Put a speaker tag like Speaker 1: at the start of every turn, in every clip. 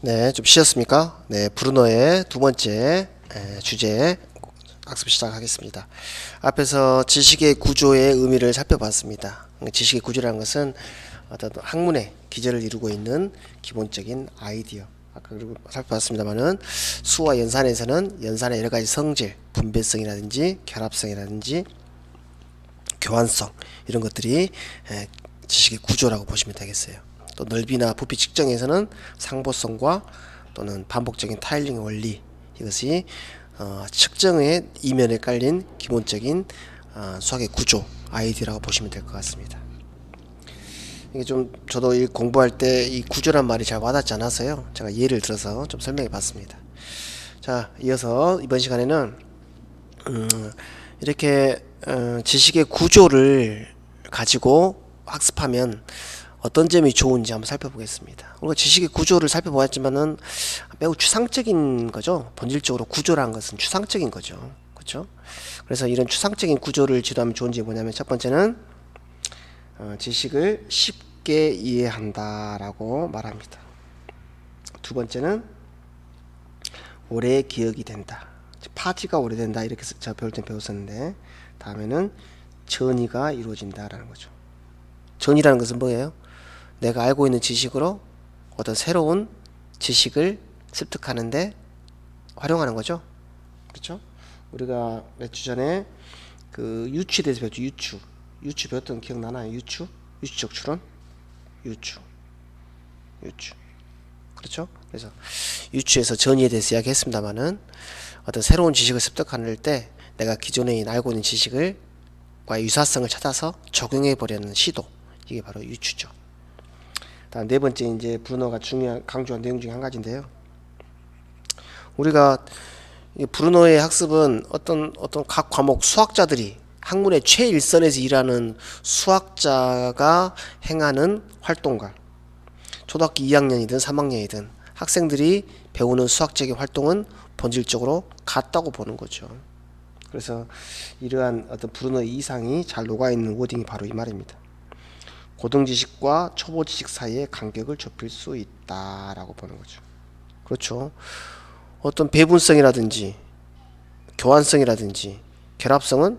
Speaker 1: 네, 좀 쉬었습니까? 네, 브루너의 두 번째 주제 학습 시작하겠습니다. 앞에서 지식의 구조의 의미를 살펴봤습니다. 지식의 구조라는 것은 어떤 학문의 기저를 이루고 있는 기본적인 아이디어. 아까 그리고 살펴봤습니다만은 수와 연산에서는 연산의 여러 가지 성질, 분배성이라든지 결합성이라든지 교환성 이런 것들이 지식의 구조라고 보시면 되겠어요. 또 넓이나 부피 측정에서는 상보성과 또는 반복적인 타일링 원리 이것이 측정의 이면에 깔린 기본적인 수학의 구조 아이디어라고 보시면 될 것 같습니다. 이게 좀 저도 이 공부할 때 이 구조란 말이 잘 와닿지 않아서요. 제가 예를 들어서 좀 설명해 봤습니다. 자, 이어서 이번 시간에는 이렇게 지식의 구조를 가지고 학습하면 어떤 점이 좋은지 한번 살펴보겠습니다. 우리가 지식의 구조를 살펴보았지만은 매우 추상적인 거죠. 본질적으로 구조라는 것은 추상적인 거죠. 그렇죠? 그래서 이런 추상적인 구조를 지도하면 좋은 점이 뭐냐면 첫 번째는 지식을 쉽게 이해한다라고 말합니다. 두 번째는 오래 기억이 된다. 파지가 오래된다 이렇게 제가 배울 때 배웠었는데 다음에는 전이가 이루어진다라는 거죠. 전이라는 것은 뭐예요? 내가 알고 있는 지식으로 어떤 새로운 지식을 습득하는데 활용하는 거죠. 그렇죠? 우리가 몇 주 전에 그 유추에 대해서 배웠죠. 유추 배웠던 기억나나요? 유추적 추론, 유추. 그렇죠? 그래서 유추에서 전이에 대해서 이야기했습니다만은 어떤 새로운 지식을 습득할 때 내가 기존에 알고 있는 지식을 과 유사성을 찾아서 적용해 보려는 시도, 이게 바로 유추죠. 다음 네 번째 이제 브루너가 강조한 내용 중에 한 가지인데요. 우리가 브루너의 학습은 어떤 각 과목 수학자들이 학문의 최일선에서 일하는 수학자가 행하는 활동과 초등학교 2학년이든 3학년이든 학생들이 배우는 수학적인 활동은 본질적으로 같다고 보는 거죠. 그래서 이러한 어떤 브루너의 이상이 잘 녹아있는 워딩이 바로 이 말입니다. 고등지식과 초보지식 사이의 간격을 좁힐 수 있다라고 보는 거죠. 그렇죠. 어떤 배분성이라든지 교환성이라든지 결합성은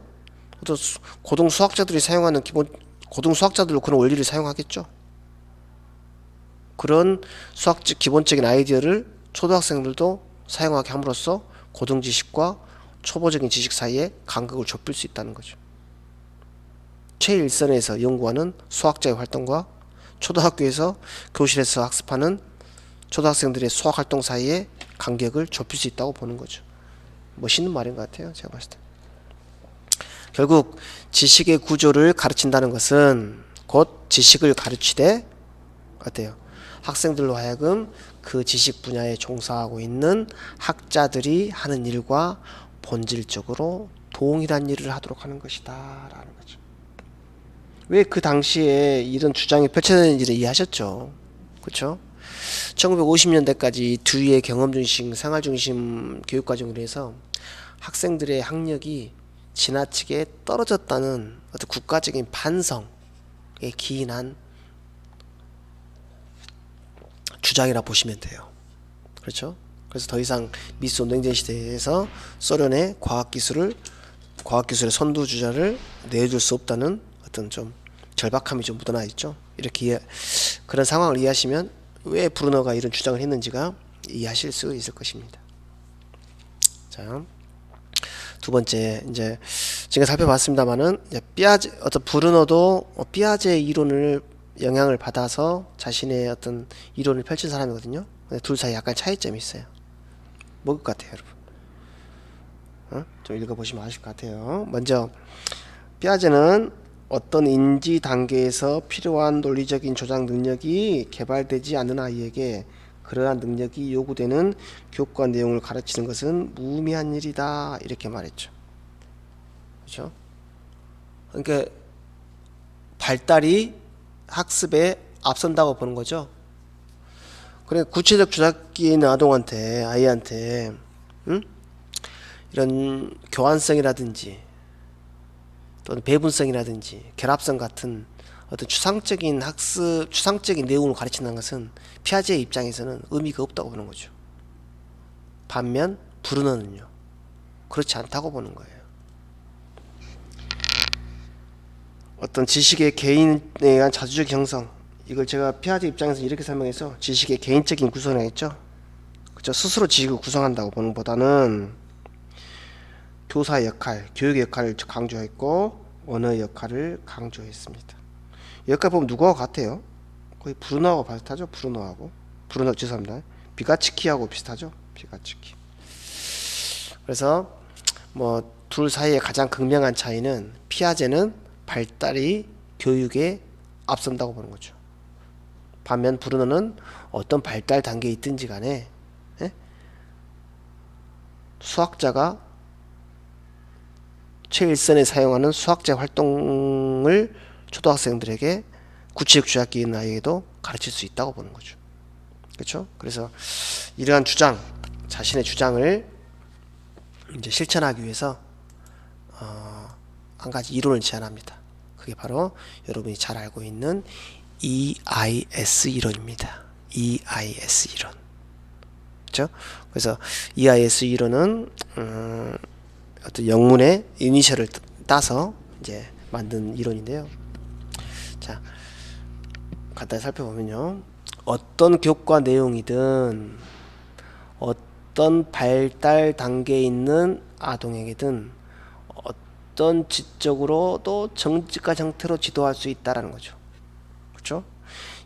Speaker 1: 어떤 고등수학자들이 사용하는 고등수학자들도 그런 원리를 사용하겠죠. 그런 수학적 기본적인 아이디어를 초등학생들도 사용하게 함으로써 고등지식과 초보적인 지식 사이에 간격을 좁힐 수 있다는 거죠. 최일선에서 연구하는 수학자의 활동과 초등학교에서 교실에서 학습하는 초등학생들의 수학 활동 사이에 간격을 좁힐 수 있다고 보는 거죠. 멋있는 말인 것 같아요. 제가 봤을 때. 결국 지식의 구조를 가르친다는 것은 곧 지식을 가르치되 어때요? 학생들로 하여금 그 지식 분야에 종사하고 있는 학자들이 하는 일과 본질적으로 동일한 일을 하도록 하는 것이다 라는 거죠. 왜 그 당시에 이런 주장이 펼쳐졌는지를 이해하셨죠? 그렇죠? 1950년대까지 두위의 경험 중심, 생활 중심 교육 과정으로 해서 학생들의 학력이 지나치게 떨어졌다는 어떤 국가적인 반성에 기인한 주장이라 보시면 돼요. 그렇죠? 그래서 더 이상 미스 논쟁 시대에서 소련의 과학기술의 선두주자를 내줄 수 없다는 어떤 좀 절박함이 좀 묻어나 있죠. 이렇게 그런 상황을 이해하시면 왜 브루너가 이런 주장을 했는지가 이해하실 수 있을 것입니다. 자, 두 번째 이제 제가 살펴봤습니다만은 어떤 브루너도 피아제의 이론을 영향을 받아서 자신의 어떤 이론을 펼친 사람이거든요. 근데 둘 사이 약간 차이점이 있어요. 뭐 같아요, 여러분? 좀 읽어보시면 아실 것 같아요. 먼저 피아제는 어떤 인지 단계에서 필요한 논리적인 조작 능력이 개발되지 않는 아이에게 그러한 능력이 요구되는 교과 내용을 가르치는 것은 무의미한 일이다 이렇게 말했죠. 그렇죠? 그러니까 발달이 학습에 앞선다고 보는 거죠. 그래 구체적 조작기에 있는 아이한테 이런 교환성이라든지 또는 배분성이라든지 결합성 같은 어떤 추상적인 학습, 추상적인 내용을 가르친다는 것은 피아제의 입장에서는 의미가 없다고 보는 거죠. 반면 브루너는요, 그렇지 않다고 보는 거예요. 어떤 지식의 개인에 의한 자주적 형성, 이걸 제가 피아제 입장에서 이렇게 설명해서 지식의 개인적인 구성이라고 했죠. 그렇죠? 스스로 지식을 구성한다고 보는 것보다는 교사의 역할, 교육의 역할을 강조했고 언어의 역할을 강조했습니다. 여기까지 보면 누구하고 같아요? 거의 브루너하고 비슷하죠. 브루너 죄송합니다. 비가츠키하고 비슷하죠. 비가츠키. 그래서 뭐 둘 사이의 가장 극명한 차이는 피아제는 발달이 교육에 앞선다고 보는 거죠. 반면 브루너는 어떤 발달 단계에 있든지 간에 수학자가 최일선에 사용하는 수학적 활동을 초등학생들에게 구체적 주학기 있는 아이에게도 가르칠 수 있다고 보는 거죠. 그렇죠? 그래서 이러한 주장, 자신의 주장을 이제 실천하기 위해서 한 가지 이론을 제안합니다. 그게 바로 여러분이 잘 알고 있는 EIS 이론입니다. EIS 이론. 그렇죠? 그래서 EIS 이론은 어떤 영문의 이니셜을 따서 이제 만든 이론인데요. 자, 간단히 살펴보면요. 어떤 교과 내용이든 어떤 발달 단계에 있는 아동에게든 어떤 지적으로도 정직한 형태로 지도할 수 있다라는 거죠. 그렇죠?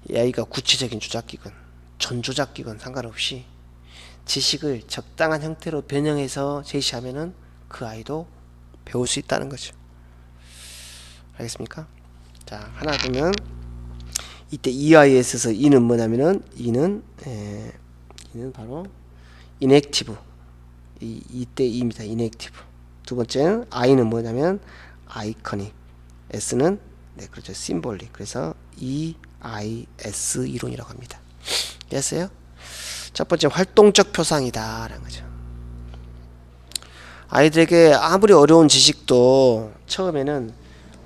Speaker 1: 이 아이가 구체적인 주작기건 전조작기건 상관없이 지식을 적당한 형태로 변형해서 제시하면은 그 아이도 배울 수 있다는 거죠. 알겠습니까? 자, 하나 보면 이때 EIS에서 E는 뭐냐면은 E는 바로 inactive. 이때 E입니다. inactive. 두 번째는 I는 뭐냐면 iconic. S는 그렇죠. symbolic. 그래서 EIS 이론이라고 합니다. 됐어요? 첫 번째 활동적 표상이다라는 거죠. 아이들에게 아무리 어려운 지식도 처음에는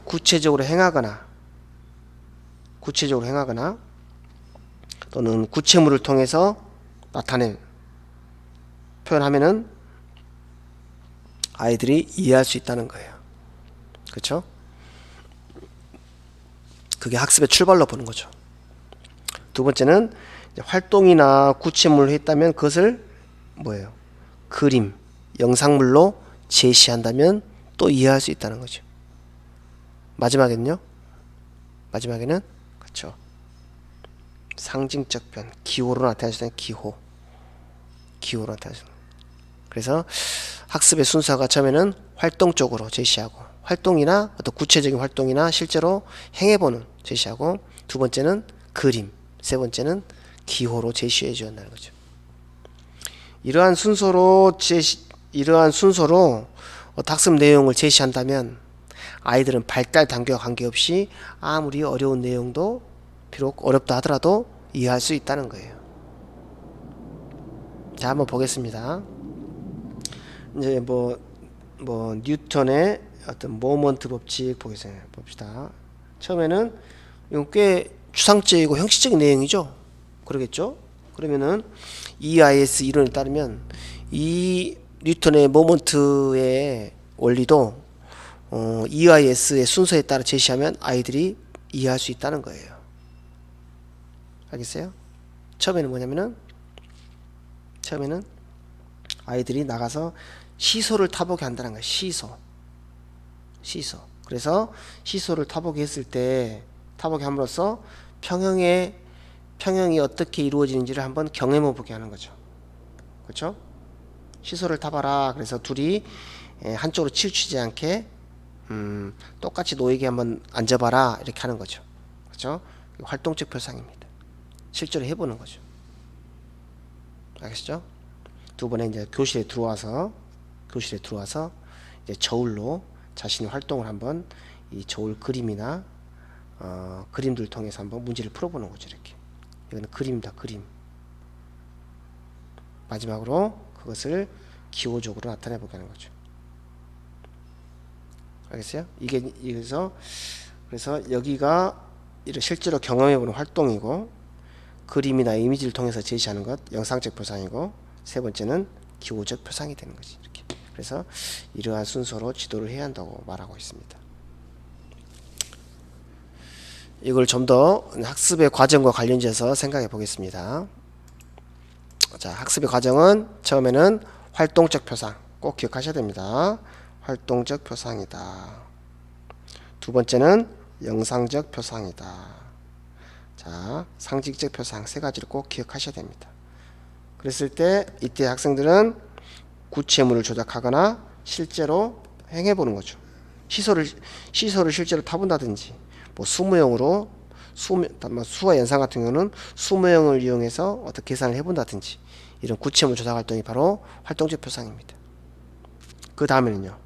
Speaker 1: 구체적으로 행하거나 또는 구체물을 통해서 표현하면은 아이들이 이해할 수 있다는 거예요. 그렇죠? 그게 학습의 출발로 보는 거죠. 두 번째는 활동이나 구체물을 했다면 그것을 뭐예요? 그림, 영상물로 제시한다면 또 이해할 수 있다는 거죠. 마지막에는 그렇죠. 상징적 표현, 기호로 나타내주는 기호로 나타내주는. 그래서 학습의 순서가 처음에는 활동적으로 제시하고 활동이나 어떤 구체적인 활동이나 실제로 행해보는 제시하고 두 번째는 그림, 세 번째는 기호로 제시해 주었다는 거죠. 이러한 순서로 학습 내용을 제시한다면 아이들은 발달 단계와 관계없이 아무리 어려운 내용도 비록 어렵다 하더라도 이해할 수 있다는 거예요. 자, 한번 보겠습니다. 이제 뭐 뉴턴의 어떤 모먼트 법칙 봅시다. 처음에는 이건 꽤 추상적이고 형식적인 내용이죠. 그러겠죠? 그러면은 EIS 이론에 따르면 이 뉴턴의 모먼트의 원리도 EIS의 순서에 따라 제시하면 아이들이 이해할 수 있다는 거예요. 알겠어요? 처음에는 아이들이 나가서 시소를 타보게 한다는 거예요. 시소. 그래서 시소를 타보게 함으로써 평형이 어떻게 이루어지는지를 한번 경험해 보게 하는 거죠. 그렇죠? 시소를 타봐라. 그래서 둘이 한쪽으로 치우치지 않게 똑같이 놓이게 한번 앉아봐라. 이렇게 하는 거죠. 그렇죠? 활동적 표상입니다. 실제로 해보는 거죠. 알겠죠? 두 번에 이제 교실에 들어와서 이제 저울로 자신의 활동을 한번 이 저울 그림이나 그림들 통해서 한번 문제를 풀어보는 거죠. 이렇게. 이거는 그림이다. 그림. 마지막으로 그것을 기호적으로 나타내 보게 하는 거죠. 알겠어요? 그래서 여기가 이를 실제로 경험해보는 활동이고, 그림이나 이미지를 통해서 제시하는 것 영상적 표상이고, 세 번째는 기호적 표상이 되는 거지. 이렇게. 그래서 이러한 순서로 지도를 해야 한다고 말하고 있습니다. 이걸 좀 더 학습의 과정과 관련지어서 생각해 보겠습니다. 자, 학습의 과정은 처음에는 활동적 표상 꼭 기억하셔야 됩니다. 활동적 표상이다. 두 번째는 영상적 표상이다. 자, 상징적 표상 세 가지를 꼭 기억하셔야 됩니다. 그랬을 때 이때 학생들은 구체물을 조작하거나 실제로 행해보는 거죠. 시소를 실제로 타본다든지, 뭐 수모형으로 수와 연산 같은 경우는 수모형을 이용해서 어떻게 계산을 해본다든지, 이런 구체물 조작 활동이 바로 활동적 표상입니다. 그 다음에는요,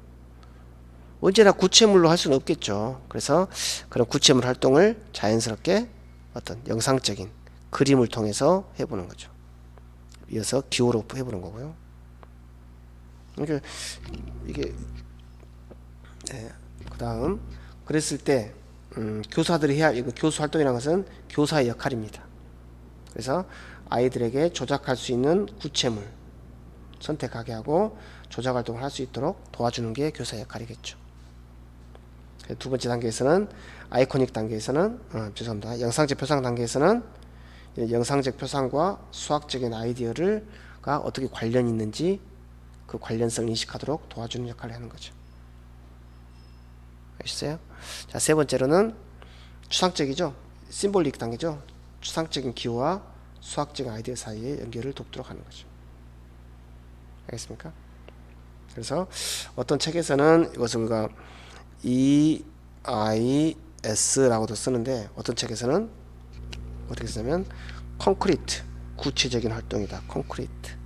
Speaker 1: 언제나 구체물로 할 수는 없겠죠. 그래서 그런 구체물 활동을 자연스럽게 어떤 영상적인 그림을 통해서 해보는 거죠. 이어서 기호로 해보는 거고요. 그러니까 이게 그 다음 그랬을 때 교사들이 해야 할 이거 교수 활동이라는 것은 교사의 역할입니다. 그래서 아이들에게 조작할 수 있는 구체물 선택하게 하고 조작 활동을 할 수 있도록 도와주는 게 교사의 역할이겠죠. 두 번째 단계에서는 아이코닉 단계에서는 죄송합니다. 영상적 표상 단계에서는 영상적 표상과 수학적인 아이디어가 어떻게 관련이 있는지 그 관련성을 인식하도록 도와주는 역할을 하는 거죠. 아시죠? 자, 세 번째로는 추상적이죠. 심볼릭 단계죠. 추상적인 기호와 수학적인 아이디어 사이의 연결을 돕도록 하는 거죠. 알겠습니까? 그래서 어떤 책에서는 이것을 우리가 EIS라고도 쓰는데, 어떤 책에서는 어떻게 쓰냐면 콘크리트, 구체적인 활동이다. 콘크리트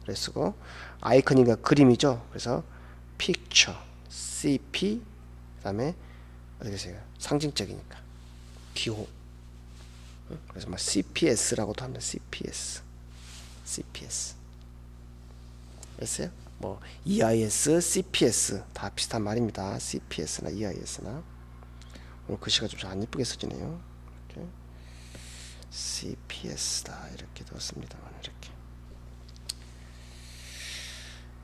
Speaker 1: 를 쓰고, 아이콘이니까 그림이죠. 그래서 picture, CP, 그 다음에 어떻게 써요? 상징적이니까 기호. 그래서 막 CPS라고도 합니다. CPS. 됐어요? 뭐 EIS, CPS 다 비슷한 말입니다. CPS나 EIS나. 오늘 글씨가 좀 안 예쁘게 써지네요. 이렇게 CPS다 이렇게 넣었습니다만, 이렇게.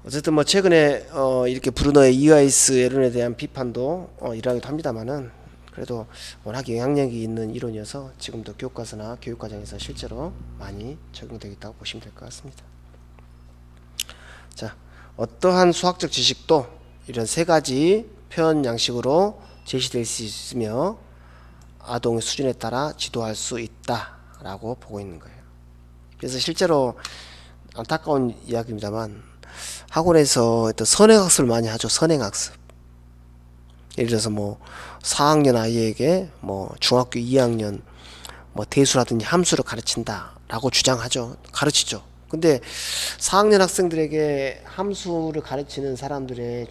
Speaker 1: 어쨌든 뭐 최근에 이렇게 브루너의 EIS 이론에 대한 비판도 일어나기도 합니다만은, 그래도 워낙 영향력이 있는 이론이어서 지금도 교과서나 교육과정에서 실제로 많이 적용되고 있다고 보시면 될 것 같습니다. 자, 어떠한 수학적 지식도 이런 세 가지 표현 양식으로 제시될 수 있으며 아동의 수준에 따라 지도할 수 있다라고 보고 있는 거예요. 그래서 실제로 안타까운 이야기입니다만, 학원에서 어떤 선행학습을 많이 하죠. 선행학습. 예를 들어서 뭐 4학년 아이에게 뭐 중학교 2학년 뭐 대수라든지 함수를 가르친다라고 주장하죠. 가르치죠. 근데 4학년 학생들에게 함수를 가르치는 사람들이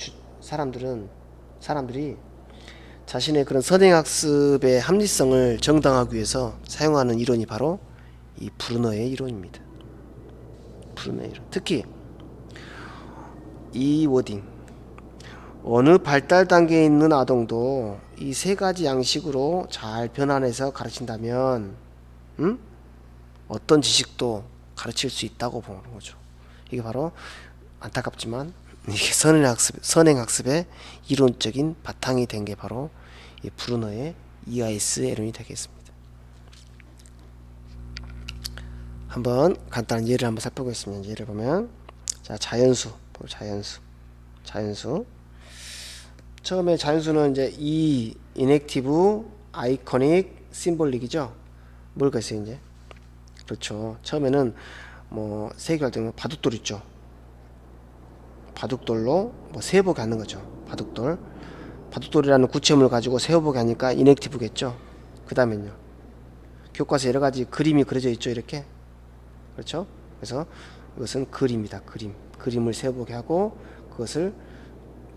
Speaker 1: 자신의 그런 선행학습의 합리성을 정당하기 위해서 사용하는 이론이 바로 이 브루너의 이론입니다. 브루너의 이론. 특히 이 워딩, 어느 발달 단계에 있는 아동도 이 세 가지 양식으로 잘 변환해서 가르친다면 어떤 지식도 가르칠 수 있다고 보는 거죠. 이게 바로 안타깝지만 이게 선행학습의 이론적인 바탕이 된 게 바로 이 브루너의 EIS 이론이 되겠습니다. 한번 간단한 예를 한번 살펴보겠습니다. 예를 보면, 자, 자연수. 처음에 자연수는 이제 인액티브, 아이코닉, 심볼릭이죠. 뭘까 있어요 이제. 그렇죠. 처음에는 뭐 세개할 때는 바둑돌 있죠. 바둑돌로 뭐 세어보기 하는 거죠. 바둑돌이라는 구체물을 가지고 세어보기 하니까 인액티브겠죠. 그 다음엔요, 교과서 여러 가지 그림이 그려져 있죠. 이렇게. 그렇죠. 그래서 이것은 그림이다. 그림을 세어보게 하고 그것을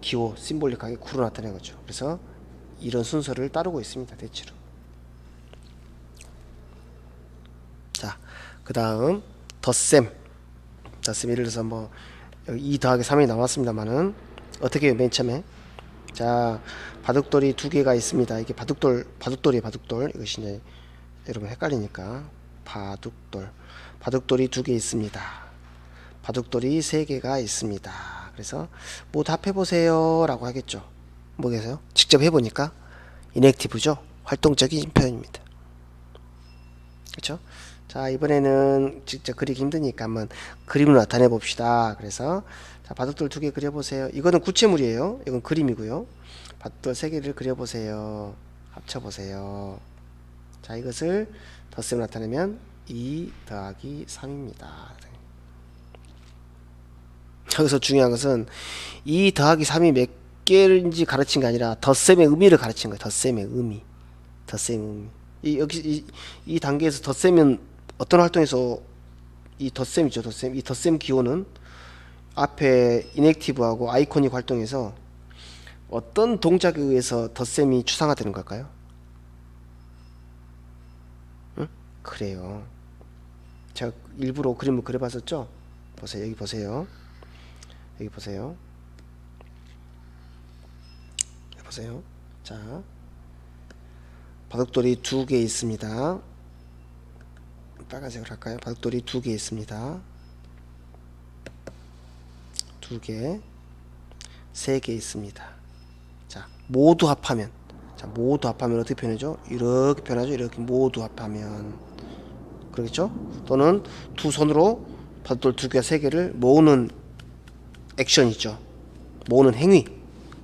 Speaker 1: 기호, 심볼릭하게 구로 나타낸 거죠. 그래서 이런 순서를 따르고 있습니다. 대체로. 자, 그 다음 덧셈. 예를 들어서 뭐 2 더하기 3이 나왔습니다만은 어떻게 해요? 맨 처음에 자, 바둑돌이 두 개가 있습니다. 이게 바둑돌이에요, 바둑돌. 이것이 이제 여러분 헷갈리니까 바둑돌이 두 개 있습니다. 바둑돌이 세 개가 있습니다. 그래서 모두 합해보세요 라고 하겠죠. 뭐겠어요? 직접 해보니까 인액티브죠. 활동적인 표현입니다. 그렇죠? 자, 이번에는 직접 그리기 힘드니까 한번 그림으로 나타내 봅시다. 그래서 자, 바둑돌 두 개 그려보세요. 이거는 구체물이에요. 이건 그림이고요. 바둑돌 세 개를 그려보세요. 합쳐보세요. 자, 이것을 덧셈을 나타내면 2 더하기 3입니다. 여기서 중요한 것은 2 더하기 3이 몇 개인지 가르친 게 아니라 덧셈의 의미를 가르친 거예요. 덧셈의 의미. 이 단계에서 덧셈은 어떤 활동에서 이 덧셈이죠. 이 덧셈 기호는 앞에 인액티브하고 아이코닉 활동에서 어떤 동작에 의해서 덧셈이 추상화되는 걸까요? 응? 그래요. 제가 일부러 그림을 그려봤었죠? 보세요. 여기 보세요. 여기 보세요. 여기 보세요. 자, 바둑돌이 두 개 있습니다. 빨간색으로 할까요? 바둑돌이 두 개 있습니다. 두 개, 세 개 있습니다. 자, 모두 합하면, 어떻게 표현하죠? 이렇게 표현하죠. 이렇게 모두 합하면, 그러겠죠? 또는 두 손으로 바둑돌 두 개와 세 개를 모으는 액션이죠. 모으는 행위,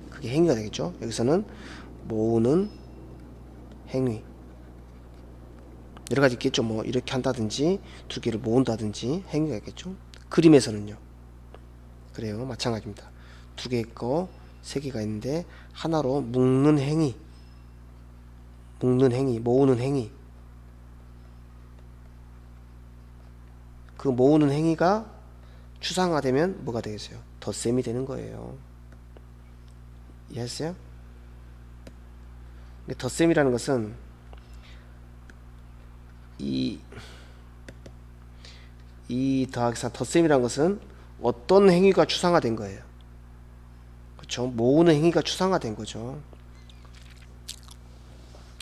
Speaker 1: 그게 행위가 되겠죠. 여기서는 모으는 행위, 여러 가지 있겠죠. 뭐 이렇게 한다든지 두 개를 모은다든지 행위가 있겠죠. 그림에서는요. 그래요. 마찬가지입니다. 두 개 있고 세 개가 있는데 하나로 묶는 행위, 모으는 행위. 그 모으는 행위가 추상화되면 뭐가 되겠어요? 덧셈이 되는 거예요. 이해했어요? 덧셈이라는 것은 이 더하기 4 덧셈이라는 것은 어떤 행위가 추상화된 거예요. 그렇죠? 모으는 행위가 추상화된 거죠.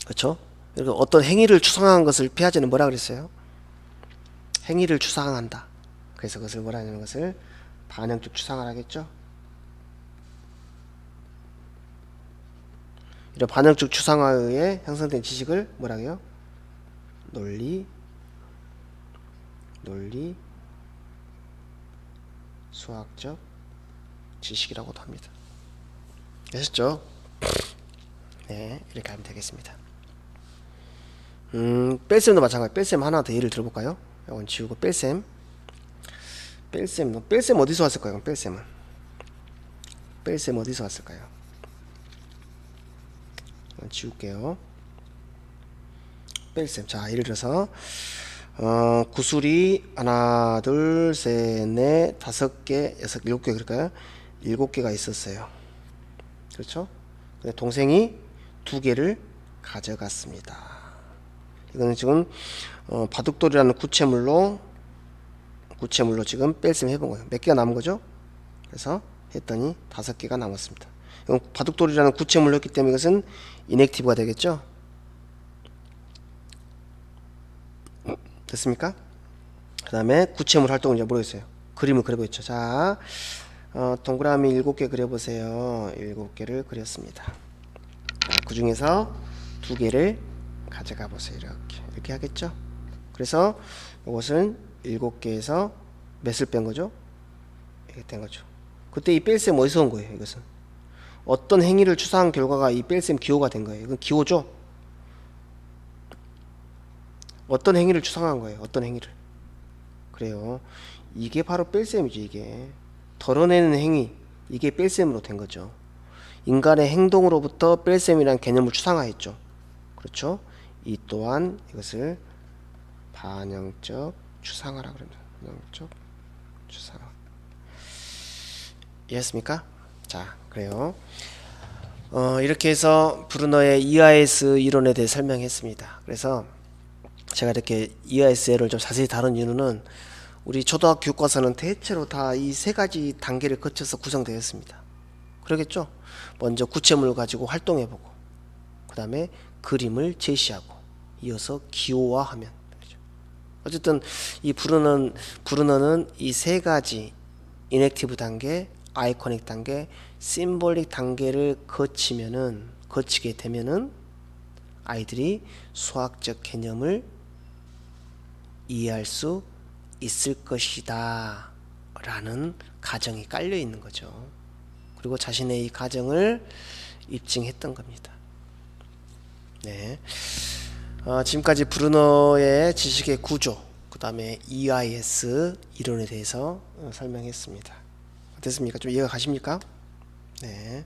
Speaker 1: 그렇죠? 그리고 어떤 행위를 추상화한 것을 피아제는 뭐라 그랬어요? 행위를 추상화한다. 그래서 그것을 뭐라 하냐는 것을 반영적 추상화를 하겠죠. 이런 반영적 추상화에 의해 형성된 지식을 뭐라 해요? 논리 수학적 지식이라고도 합니다. 아셨죠? 네, 이렇게 하면 되겠습니다. 뺄셈도 마찬가지. 뺄셈 하나 더 예를 들어볼까요? 이건 지우고 뺄셈 어디서 왔을까요? 뺄셈 어디서 왔을까요? 이건 지울게요. 뺄셈. 자, 예를 들어서 구슬이 하나, 둘, 셋, 넷, 다섯 개, 여섯, 일곱 개, 그럴까요? 일곱 개가 있었어요. 그렇죠? 근데 동생이 두 개를 가져갔습니다. 이거는 지금 바둑돌이라는 구체물로 지금 뺄셈 해본 거예요. 몇 개가 남은 거죠? 그래서 했더니 다섯 개가 남았습니다. 이건 바둑돌이라는 구체물로 했기 때문에 이것은 인액티브가 되겠죠? 됐습니까? 그 다음에 구체물 활동을 이제 모르겠어요. 그림을 그려보겠죠. 자, 동그라미 7개 그려보세요. 7개를 그렸습니다. 그 중에서 2개를 가져가 보세요. 이렇게 하겠죠. 그래서 이것은 7개에서 몇을 뺀 거죠? 이렇게 된 거죠. 그때 이 뺄셈 어디서 온 거예요? 이것은 어떤 행위를 추상한 결과가 이 뺄셈 기호가 된 거예요. 이건 기호죠. 어떤 행위를 추상한 거예요. 어떤 행위를. 그래요. 이게 바로 뺄셈이죠. 이게 덜어내는 행위, 이게 뺄셈으로 된 거죠. 인간의 행동으로부터 뺄셈이라는 개념을 추상화했죠. 그렇죠? 이 또한 이것을 반영적 추상화라고 그럽니다. 반영적 추상화. 이해했습니까? 자, 그래요. 이렇게 해서 브루너의 EIS 이론에 대해 설명했습니다. 그래서 제가 이렇게 EIS를 좀 자세히 다룬 이유는 우리 초등학교 교과서는 대체로 다 이 세 가지 단계를 거쳐서 구성되어 있습니다. 그러겠죠. 먼저 구체물을 가지고 활동해보고 그 다음에 그림을 제시하고 이어서 기호화하면 되죠. 어쨌든 이 브루너는 이 세 가지 인액티브 단계, 아이코닉 단계, 심볼릭 단계를 거치게 되면은 아이들이 수학적 개념을 이해할 수 있을 것이다 라는 가정이 깔려 있는 거죠. 그리고 자신의 이 가정을 입증했던 겁니다. 네. 지금까지 브루너의 지식의 구조, 그 다음에 EIS 이론에 대해서 설명했습니다. 어땠습니까? 좀 이해가 가십니까? 네.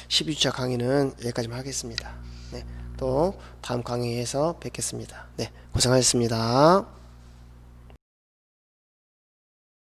Speaker 1: 12주차 강의는 여기까지만 하겠습니다. 네. 또 다음 강의에서 뵙겠습니다. 네. 고생하셨습니다.